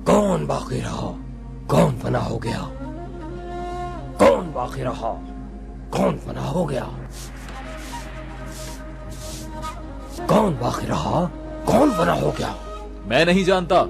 کون باقی رہا؟ کون فنا ہو گیا؟ کون باقی رہا؟ کون فنا ہو گیا؟ کون باقی رہا؟ کون فنا ہو گیا؟ میں نہیں جانتا.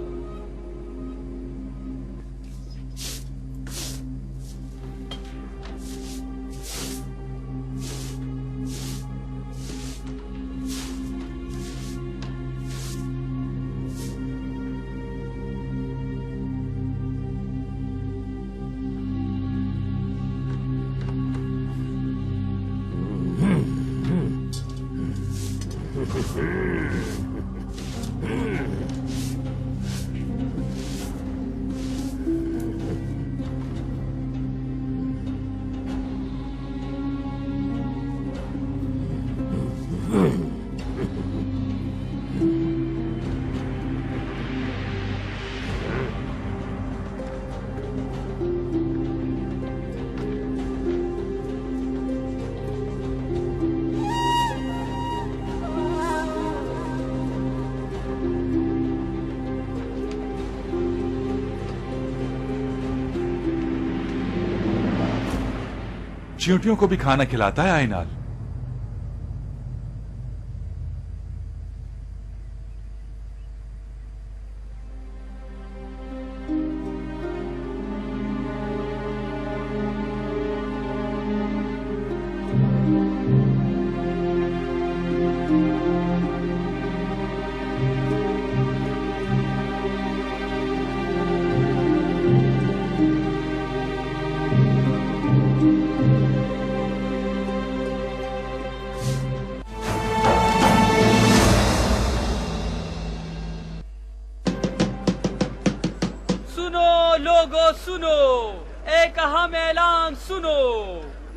چیونٹیوں کو بھی کھانا کھلاتا ہے آئینال؟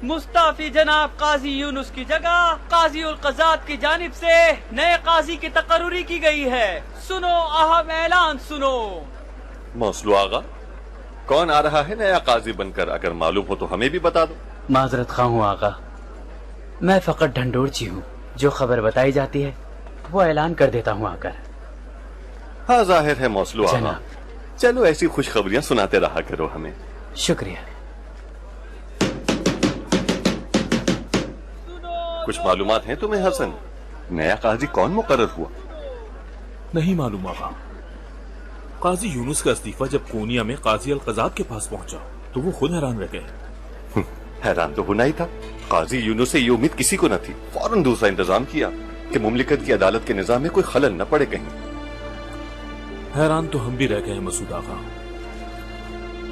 مستعفی جناب قاضی یونس کی جگہ قاضی القضات کی جانب سے نئے قاضی کی تقرری کی گئی ہے. سنو اہم اعلان سنو. موصلو آغا، کون آ رہا ہے نیا قاضی بن کر؟ اگر معلوم ہو تو ہمیں بھی بتا دو. معذرت خواہ ہوں آغا، میں فقط ڈھنڈورچی ہوں. جو خبر بتائی جاتی ہے وہ اعلان کر دیتا ہوں آ کر. ہاں ظاہر ہے موصلو آغا. چلو ایسی خوشخبریاں سناتے رہا کرو ہمیں. شکریہ. کچھ معلومات ہیں تمہیں حسن؟ نیا قاضی کون مقرر ہوا؟ نہیں معلوم آقا. قاضی یونس کا استعفیٰ جب کونیا میں قاضی القضات کے پاس پہنچا تو وہ خود حیران رہ گئے. حیران تو ہونا ہی تھا. قاضی یونس سے یہ امید کسی کو نہ تھی. فوراً دوسرا انتظام کیا کہ مملکت کی عدالت کے نظام میں کوئی خلل نہ پڑے کہیں. حیران تو ہم بھی رہ گئے مسعود آقا.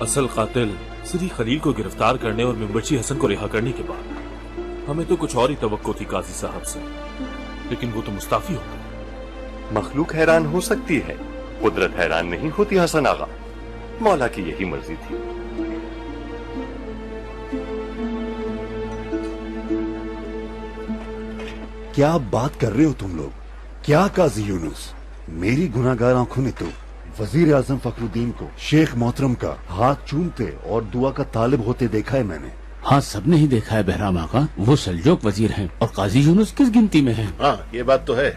اصل قاتل سری خلیل کو گرفتار کرنے اور ممبرچی حسن کو رہا کرنے کے بعد ہمیں تو کچھ اور ہی توقع تھی قاضی صاحب سے، لیکن وہ تو مستعفی ہو گئے. مخلوق حیران ہو سکتی ہے، قدرت حیران نہیں ہوتی حسن آغا. مولا کی یہی مرضی تھی. کیا بات کر رہے ہو تم لوگ؟ کیا قاضی یونس؟ میری گناہگار آنکھوں نے تو وزیر اعظم فخر الدین کو شیخ محترم کا ہاتھ چومتے اور دعا کا طالب ہوتے دیکھا ہے میں نے. ہاں سب نے ہی دیکھا ہے بہرام آقا. وہ سلجوق وزیر ہیں اور قاضی یونس کس گنتی میں ہیں؟ ہاں یہ بات تو ہے،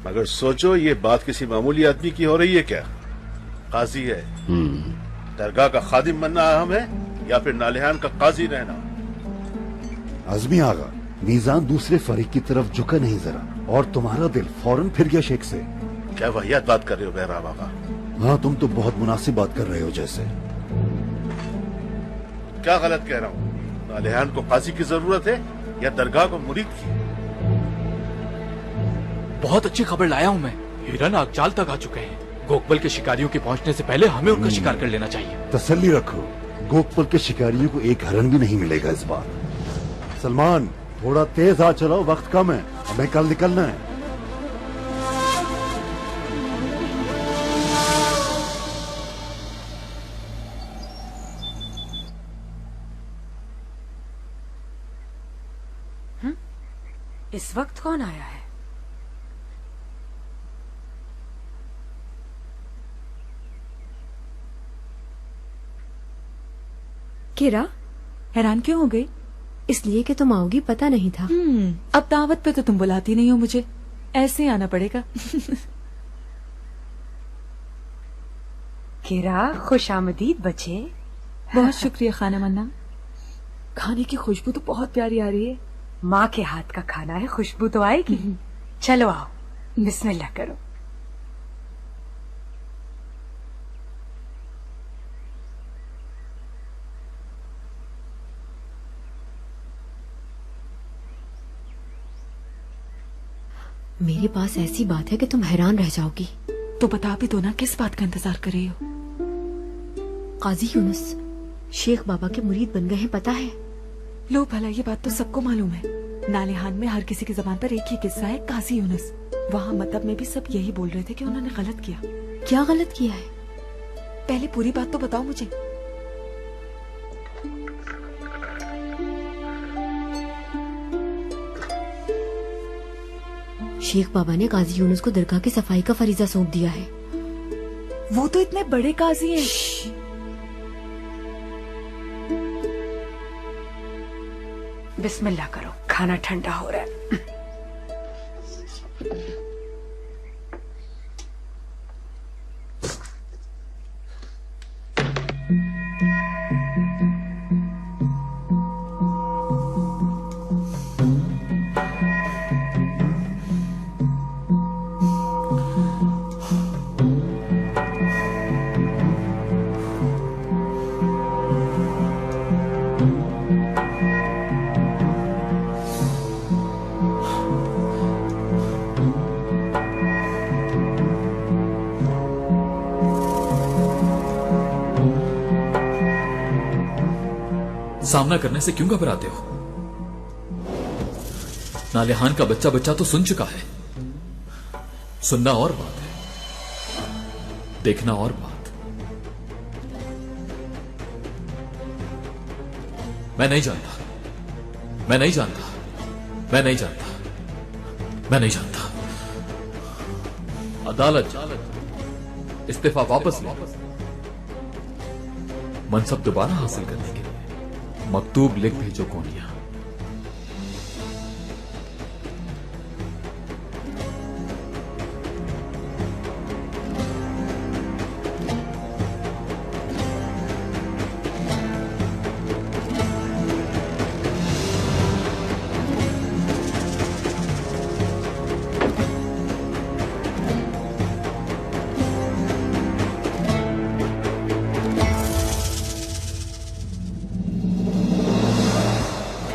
مگر سوچو یہ بات کسی معمولی آدمی کی ہو رہی ہے کیا؟ قاضی ہے، درگاہ کا خادم بننا اہم ہے یا پھر نالہان کا قاضی رہنا؟ عزمی آغا، میزان دوسرے فریق کی طرف جھکا نہیں ذرا، اور تمہارا دل فوراً پھر گیا شیخ سے. کیا واہیات بات کر رہے ہو بہرام آقا؟ ہاں تم تو بہت مناسب بات کر رہے ہو. جیسے کیا غلط کہہ رہا ہوں؟ نالہان کو قاضی کی ضرورت ہے یا درگاہ کو مرید کی؟ بہت اچھی خبر لایا ہوں میں. ہرن آگچال تک آ چکے ہیں. گوکبل کے شکاریوں کے پہنچنے سے پہلے ہمیں ان کا شکار کر لینا چاہیے. تسلی رکھو، گوکپل کے شکاریوں کو ایک ہرن بھی نہیں ملے گا اس بار. سلمان تھوڑا تیز آ چلاؤ، وقت کم ہے، ہمیں کل نکلنا ہے. اس وقت کون آیا ہے؟ کیرا حیران کیوں ہو گئی؟ اس لیے کہ تم آؤ گی پتہ نہیں تھا. اب دعوت پہ تو تم بلاتی نہیں ہو مجھے، ایسے ہی آنا پڑے گا. केरा खुश आमदीद बच्चे। बहुत शुक्रिया खाना मन्ना। खाने की खुशबू तो बहुत प्यारी आ रही है। माँ के हाथ का खाना है, खुशबू तो आएगी। चलो आओ, बिस्मिल्लाह करो। मेरे पास ऐसी बात है कि तुम हैरान रह जाओगी। तो बता भी दो ना, किस बात का इंतजार कर रही हो? काजी यूनुस शेख बाबा के मुरीद बन गए हैं, पता है? लो भला, ये बात तो सबको मालूम है। नालेहान में हर किसी की जबान पर एक ही किस्सा है, काजी यूनुस। वहाँ मतलब में भी सब यही बोल रहे थे कि उन्होंने गलत किया। क्या गलत किया है? पहले पूरी बात तो बताओ मुझे। शेख बाबा ने काजी यूनुस को दरगाह की सफाई का फरीजा सौंप दिया है। वो तो इतने बड़े काजी हैं। बिस्मिल्लाह करो, खाना ठंडा हो रहा है। सामना करने से क्यों घबराते हो? नालेहान का बच्चा बच्चा तो सुन चुका है। सुनना और बात है, देखना और बात। मैं नहीं जानता, मैं नहीं जानता, मैं नहीं जानता, मैं नहीं जानता। अदालत इस्तीफा वापस ले, मनसब दोबारा हासिल करने के लिए मकतूब लिख भेजो कोनिया।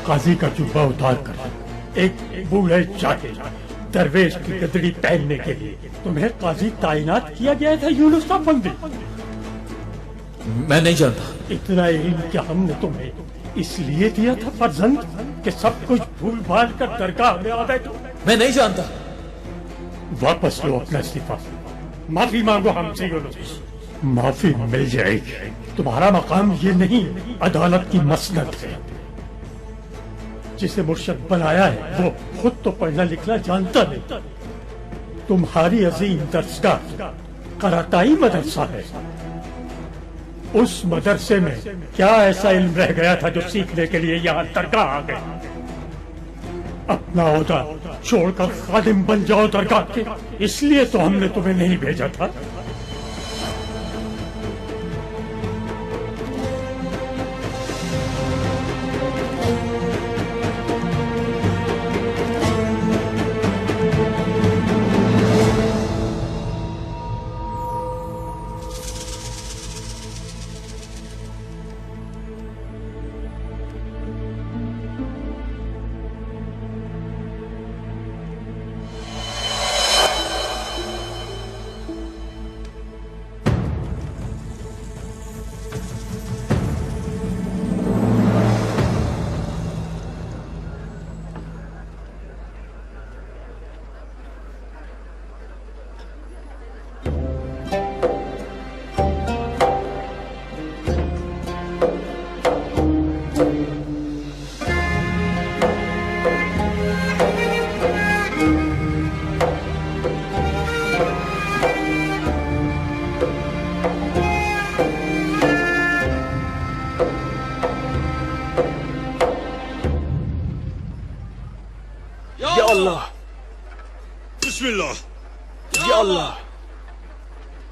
काजी का जुब्बा उतार कर एक बूढ़े चाहे दरवेश की गदड़ी पहनने के लिए तुम्हें काजी ताइनात किया गया था यूनुस का बंदी। मैं नहीं जानता। इतना इल्म क्या हमने तुम्हें इसलिए दिया था फर्जंद कि सब कुछ भूल भाल कर दरगाह में आ बैठो? मैं नहीं जानता। वापस लो अपना इस्तीफा, माफी मांगो हमसे यूनुस। माफी मिल जाएगी। तुम्हारा मकाम ये नहीं, अदालत की मसनद है। जिसे मुर्शद बनाया है वो खुद तो पढ़ना लिखना जानता नहीं। तुम्हारी अजीम दरसगाह कराताई मदरसा है। उस मदरसे में क्या ऐसा इल्म रह गया था जो सीखने के लिए यहाँ दरगाह आ गए? अपना ओहदा छोड़कर खादिम बन जाओ दरगाह के। इसलिए तो हमने तुम्हें नहीं भेजा था। अल्लाह, बिस्मिल्लाह, या अल्लाह,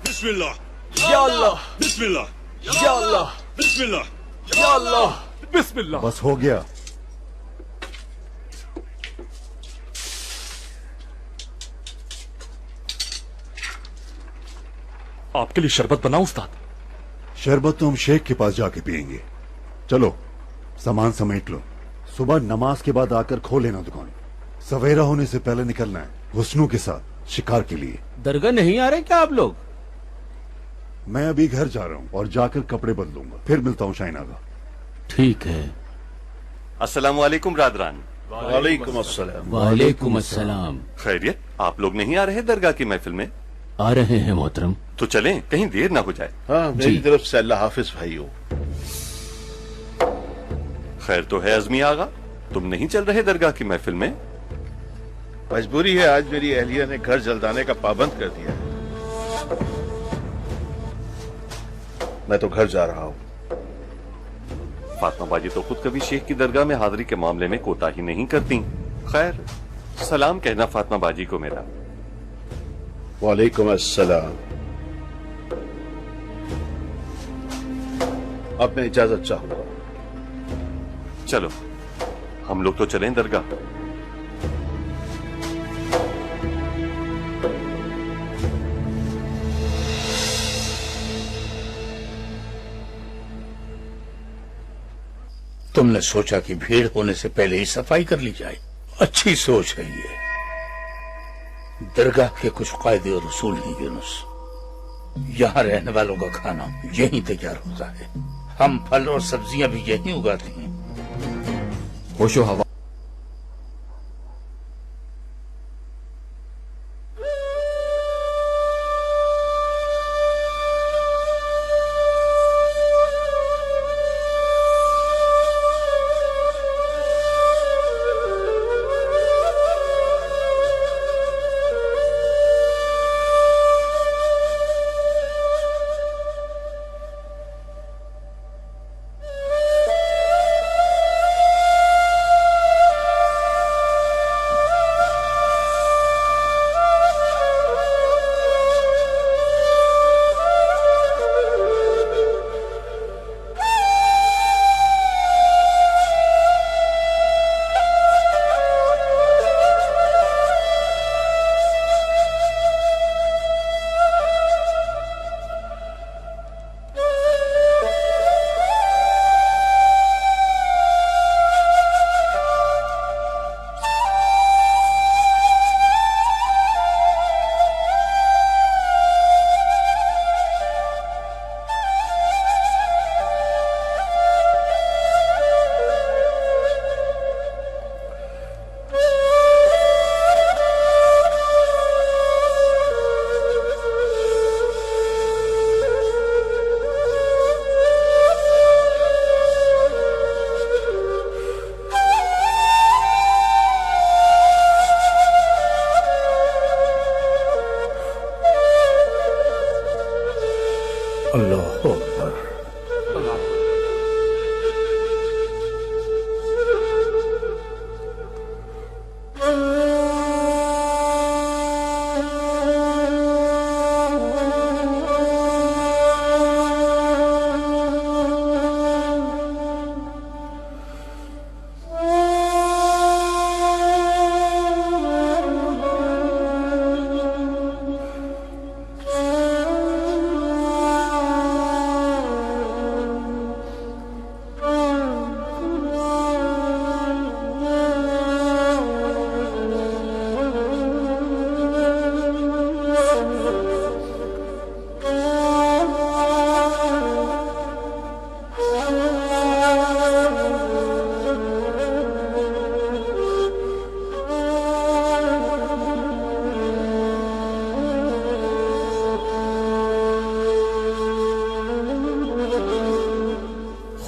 बिस्मिल्लाह। या अल्लाह, बिस्मिल्लाह, या अल्लाह, बिस्मिल्लाह, या अल्लाह, बिस्मिल्लाह। बस हो गया। आपके लिए शरबत बनाऊं उस्ताद? शरबत तो हम शेख के पास जाके पियेंगे। चलो सामान समेट लो, सुबह नमाज के बाद आकर खो लेना दुकान। सवेरा होने से पहले निकलना है हुस्नू के साथ शिकार के लिए। दरगाह नहीं आ रहे क्या आप लोग? मैं अभी घर जा रहा हूँ और जाकर कपड़े बदलूंगा, फिर मिलता हूँ शाइना का। ठीक है। अस्सलाम वालेकुम रादरान। वालेकुम अस्सलाम। वालेकुम अस्सलाम। खैरियत, आप लोग नहीं आ रहे दरगाह की महफिल में? आ रहे हैं मोहतरम। तो चलें, कहीं देर ना हो जाए। हाँ, मेरी तरफ से अल्लाह हाफिज भाइयों। खैर तो है अजमी आगा, तुम नहीं चल रहे दरगाह की महफिल में? मजबूरी है, आज मेरी अहलिया ने घर जलदाने का पाबंद कर दिया है। मैं तो घर जा रहा हूँ। फातिमा बाजी तो खुद कभी शेख की दरगाह में हाजिरी के मामले में कोताही नहीं करती। खैर, सलाम कहना फातिमा बाजी को मेरा। वालेकुम अस्सलाम। अब मैं इजाजत चाहूंगा। चलो हम लोग तो चलें दरगाह। तुमने सोचा कि भीड़ होने से पहले ही सफाई कर ली जाए। अच्छी सोच है ये। दरगाह के कुछ कायदे और उसूल हैं यूनुस। यहाँ रहने वालों का खाना यहीं तैयार होता है। हम फल और सब्जियां भी यहीं उगाते हैं। होशो हवा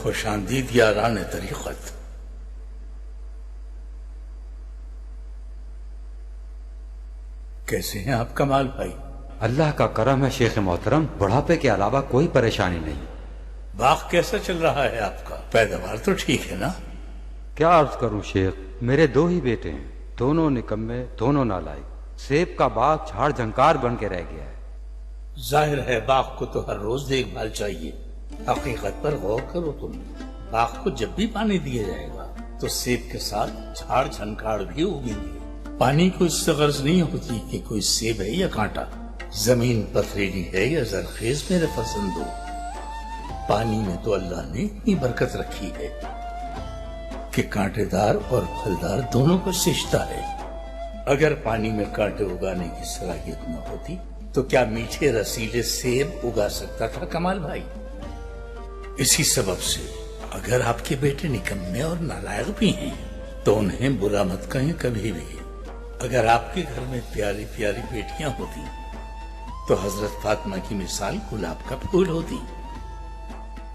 खुशामदीद यारान तरीक़त। कैसे हैं आप कमाल भाई? अल्लाह का करम है शेख मोहतरम, बुढ़ापे के अलावा कोई परेशानी नहीं। बाग कैसा चल रहा है आपका? पैदावार तो ठीक है ना? क्या अर्ज करूं शेख, मेरे दो ही बेटे हैं, दोनों निकम्मे, दोनों नालायक। सेब का बाग झाड़ झंकार बन के रह गया है। ظاہر ہے باغ کو تو ہر روز دیکھ بھال چاہیے. حقیقت پر غور کرو تم. باغ کو جب بھی پانی دیا جائے گا تو سیب کے ساتھ جھاڑ جھنکاڑ بھی اگیں گے. پانی کو اس سے غرض نہیں ہوتی کہ کوئی سیب ہے یا کانٹا، زمین پتھریلی ہے یا زرخیز میرے پسندو. پانی میں تو اللہ نے اتنی برکت رکھی ہے کہ کانٹے دار اور پھلدار دونوں کو سجدہ ہے. اگر پانی میں کانٹے اگانے کی صلاحیت نہ ہوتی تو کیا میٹھے رسیلے سیب اگا سکتا تھا کمال بھائی؟ اسی سبب سے اگر آپ کے بیٹے نکمے اور نالائق بھی ہیں تو انہیں برا مت کہیں کبھی بھی. اگر آپ کے گھر میں پیاری پیاری بیٹیاں ہوتی تو حضرت فاطمہ کی مثال گلاب کا پھول ہوتی.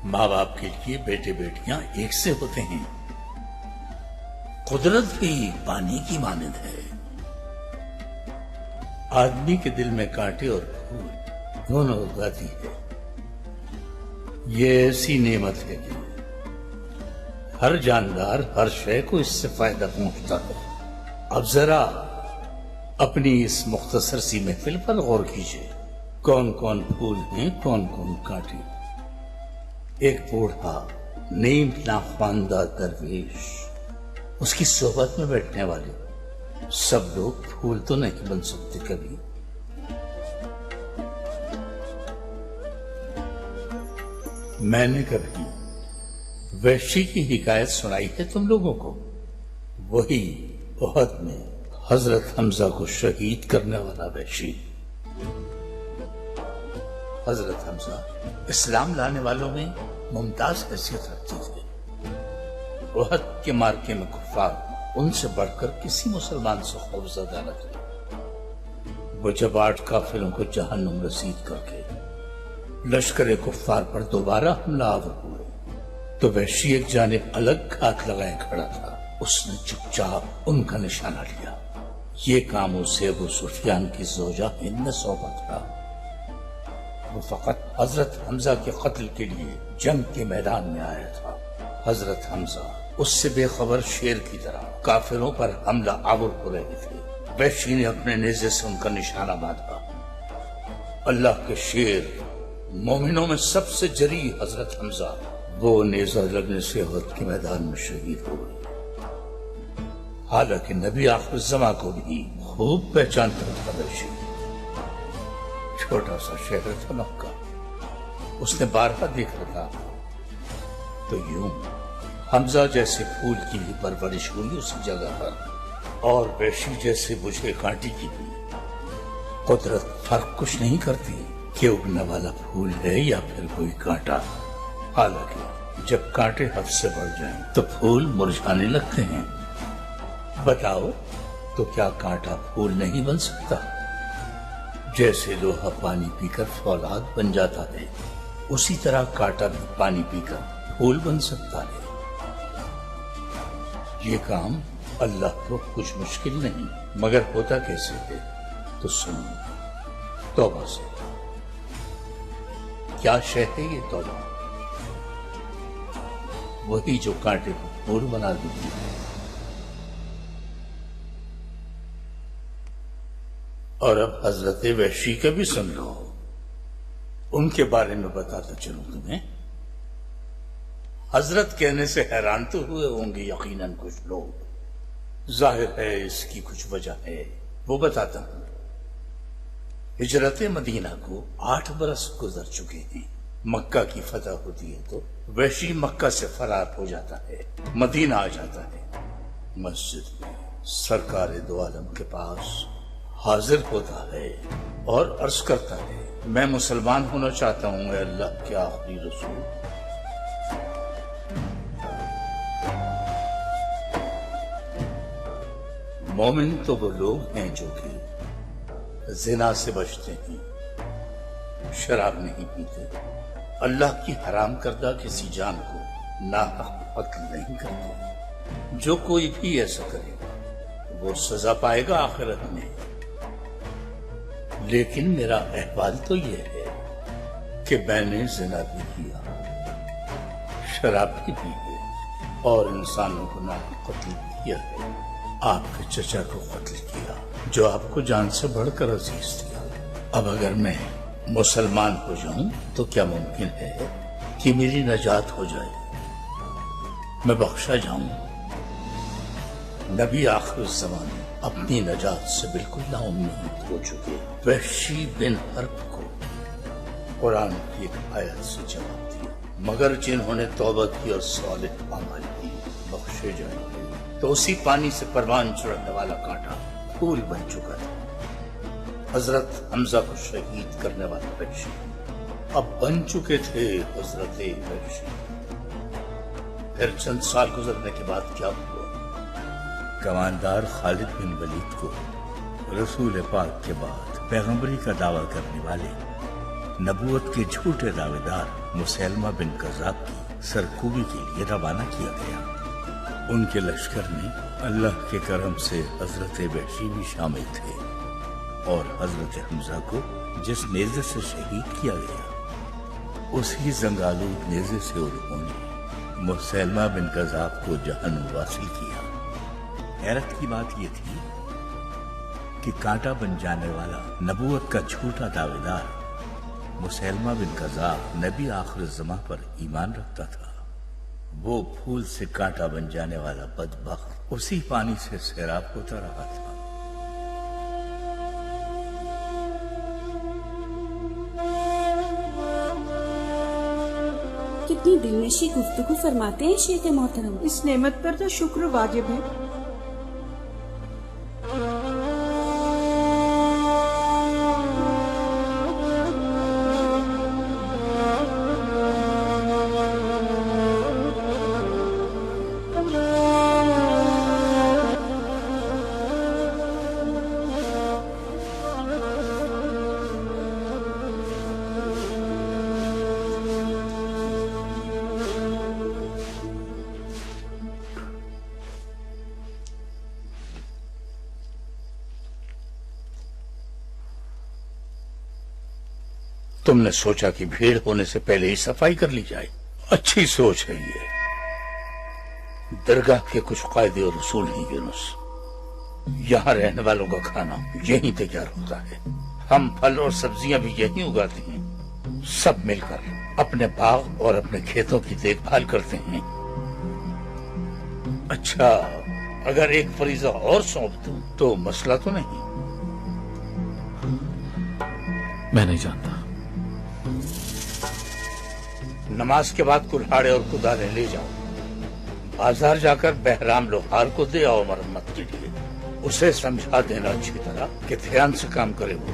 ماں باپ کے لیے بیٹے بیٹیاں ایک سے ہوتے ہیں. قدرت بھی پانی کی مانند ہے. آدمی کے دل میں کانٹے اور پھول دونوں اگاتی ہے. یہ ایسی نعمت ہے کہ ہر جاندار ہر شے کو اس سے فائدہ پہنچتا ہے. اب ذرا اپنی اس مختصر سی محفل پر غور کیجیے. کون کون پھول ہیں، کون کون کانٹے. ایک بوڑھا نیم ناخواندہ درویش، اس کی صحبت میں بیٹھنے والے سب لوگ پھول تو نہیں بن سکتے کبھی. میں نے کبھی وحشی کی حکایت سنائی ہے تم لوگوں کو. وہی احد میں حضرت حمزہ کو شہید کرنے والا وحشی. حضرت حمزہ اسلام لانے والوں میں ممتاز حیثیت رکھتے تھے. احد کے مارکے میں کفار ان سے بڑھ کر کسی مسلمان سے خوفزدہ نہ تھے. وہ جب 8 کافروں کو جہنم رسید کر کے لشکر کفار پر دوبارہ حملہ آور ہوئے تو وحشی ایک جانب الگ ہاتھ لگائے کھڑا تھا. اس نے چپ چاپ ان کا نشانہ لیا. یہ کام اسے ابو سفیان کی زوجہ ہند نے سونپا تھا. وہ فقط حضرت حمزہ کے قتل کے لیے جنگ کے میدان میں آیا تھا. حضرت حمزہ اس سے بے خبر شیر کی طرح کافروں پر حملہ آور ہو رہے تھے. وحشی نے اپنے نیزے سے ان کا نشانہ باندھا. اللہ کے شیر، مومنوں میں سب سے جری حضرت حمزہ، وہ نیزہ لگنے سے احد کے میدان میں شہید ہو گئے. حالانکہ نبی آخر الزماں کو بھی خوب پہچانتا تھا وحشی. چھوٹا سا شہر تھا مکہ، اس نے بارہا دیکھ رکھا. تو یوں حمزہ جیسے پھول کی بھی پرورش ہوئی اسی جگہ پر، اور وحشی جیسے بجھے کانٹی کی بھی. قدرت فرق کچھ نہیں کرتی کہ اگنے والا پھول ہے یا پھر کوئی کانٹا. حالانکہ جب کانٹے حد سے بڑھ جائیں تو پھول مرجھانے لگتے ہیں. بتاؤ تو کیا کانٹا پھول نہیں بن سکتا؟ جیسے لوہا پانی پی کر فولاد بن جاتا ہے، اسی طرح کانٹا بھی پانی پی کر پھول بن سکتا ہے. یہ کام اللہ کو کچھ مشکل نہیں، مگر ہوتا کیسے ہے تو سنو. توبہ سے کیا شے ہے یہ توبہ؟ وہی جو کانٹے کو پھول بنا دیتی ہے. اور اب حضرت وحشی کا بھی سن لو. ان کے بارے میں بتاتا چلوں تمہیں. حضرت کہنے سے حیران تو ہوئے ہوں گے یقیناً کچھ لوگ. ظاہر ہے اس کی کچھ وجہ ہے، وہ بتاتا ہوں. ہجرت مدینہ کو 8 برس گزر چکے ہیں. مکہ کی فتح ہوتی ہے تو وحشی مکہ سے فرار ہو جاتا ہے، مدینہ آ جاتا ہے. مسجد میں سرکار دو عالم کے پاس حاضر ہوتا ہے اور عرض کرتا ہے، میں مسلمان ہونا چاہتا ہوں اے اللہ کے آخری رسول. مومن تو وہ لوگ ہیں جو کہ زنا سے بچتے ہیں، شراب نہیں پیتے، اللہ کی حرام کردہ کسی جان کو ناحق قتل نہیں کرتے. جو کوئی بھی ایسا کرے وہ سزا پائے گا آخرت میں. لیکن میرا احوال تو یہ ہے کہ میں نے زنا بھی کیا، شراب بھی پی ہے، اور انسانوں کو ناحق قتل بھی کیا ہے. آپ کے چچا کو قتل کیا جو آپ کو جان سے بڑھ کر عزیز تھا. اب اگر میں मुसलमान हो जाऊं तो क्या मुमकिन है कि मेरी नजात हो जाए, मैं बख्शा जाऊं? नबी आखिर ज़माने अपनी नजात से बिल्कुल नाउम्मीद हो चुके वहशी बिन हर्ब को कुरान की एक आयत से जवाब दिया, मगर जिन्होंने तौबा की और सालिह अमल की बख्शे जाएंगे। तो उसी पानी से परवान चढ़ने वाला कांटा फूल बन चुका था। हजरत हमजा को शहीद करने वाला वहशी अब बन चुके थे हजरत वहशी। फिर चंद साल गुजरने के बाद क्या हुआ? कमांडर खालिद बिन वलीद को रसूल पाक के बाद पैगंबरी का दावा करने वाले नबूवत के झूठे दावेदार मुसैलमा बिन कज़ाब की सरकूबी के लिए रवाना किया गया। उनके लश्कर में अल्लाह के करम से हजरत वहशी भी शामिल थे और हजरत हमजा को जिस नेज़े से शहीद किया गया उसी जंगालूद नेज़े से उन्होंने मुसैलमा बिन कज़ाब को जहन्नुम वासिल किया। हैरत की बात यह थी कि कांटा बन जाने वाला नबूवत का झूठा दावेदार मुसैलमा बिन कज़ाब नबी आखिर ज़मां पर ईमान रखता था। वो फूल से कांटा बन जाने वाला बदबख्त उसी पानी से सैराब होता रहा था। कितनी दिलनशी गुफ्तगू फरमाते हैं शेख मोहतरम। इस नेमत पर तो शुक्र वाजिब है। तुमने सोचा कि भीड़ होने से पहले ही सफाई कर ली जाए। अच्छी सोच है ये। दरगाह के कुछ कायदे और उसूल हैं यूनुस। यहाँ रहने वालों का खाना यहीं तैयार होता है। हम फल और सब्जियां भी यहीं उगाते हैं। सब मिलकर अपने बाग और अपने खेतों की देखभाल करते हैं। अच्छा, अगर एक फरीजा और सौंप दूं तो मसला तो नहीं? मैं नहीं जानता। नमाज के बाद कुल्हाड़े और कुदाले ले जाओ। बाजार जाकर बहराम लोहार को दे आओ मरम्मत के लिए। उसे समझा देना अच्छी तरह कि ध्यान से काम करे, वो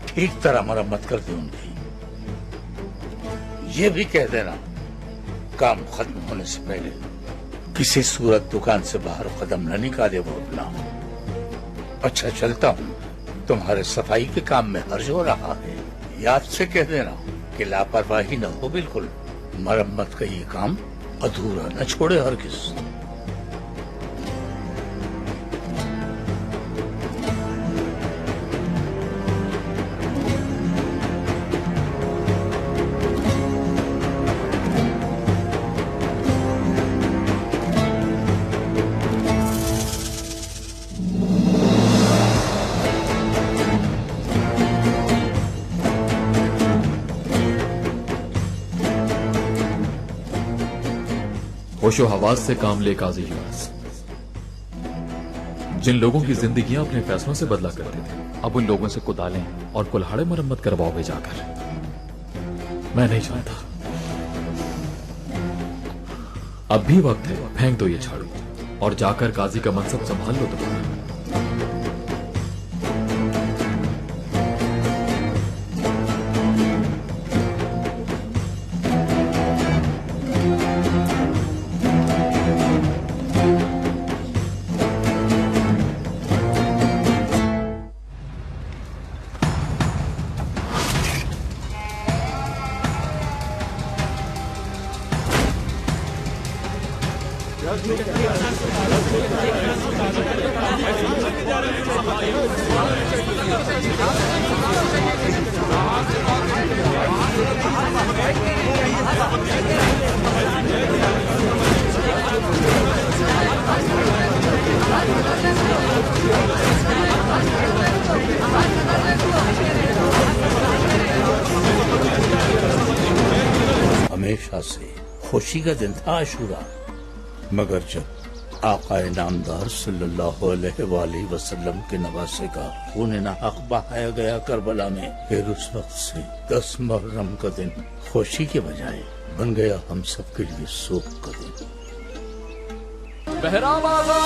ठीक तरह मरम्मत कर दे उनकी। ये भी कह देना काम खत्म होने से पहले किसी सूरत दुकान से बाहर कदम न निकाले वो अपना। अच्छा चलता हूँ, तुम्हारे सफाई के काम में हर्ज हो रहा है। याद से कह देना कि लापरवाही न हो बिल्कुल। मरम्मत का ये काम अधूरा न छोड़े हरगिज़। होशो हवास से काम ले काजी यूनुस। जिन लोगों की जिंदगियां अपने फैसलों से बदला करते थे, अब उन लोगों से कुदालें और कुल्हाड़े मरम्मत करवाओगे जाकर। मैं नहीं जानता। अब भी वक्त है, फेंक दो ये झाड़ू और जाकर काजी का मनसब संभाल लो तुम्हारा। तरह से खुशी का दिन था आशूरा, मगर जब आका नामदार सल्लल्लाहु अलैहि वसल्लम के नवासे का खून नाहक बहाया गया करबला में, फिर उस वक्त से 10 मुहर्रम का दिन खुशी के बजाय बन गया हम सब के लिए शोक का दिन। बहराम आगा!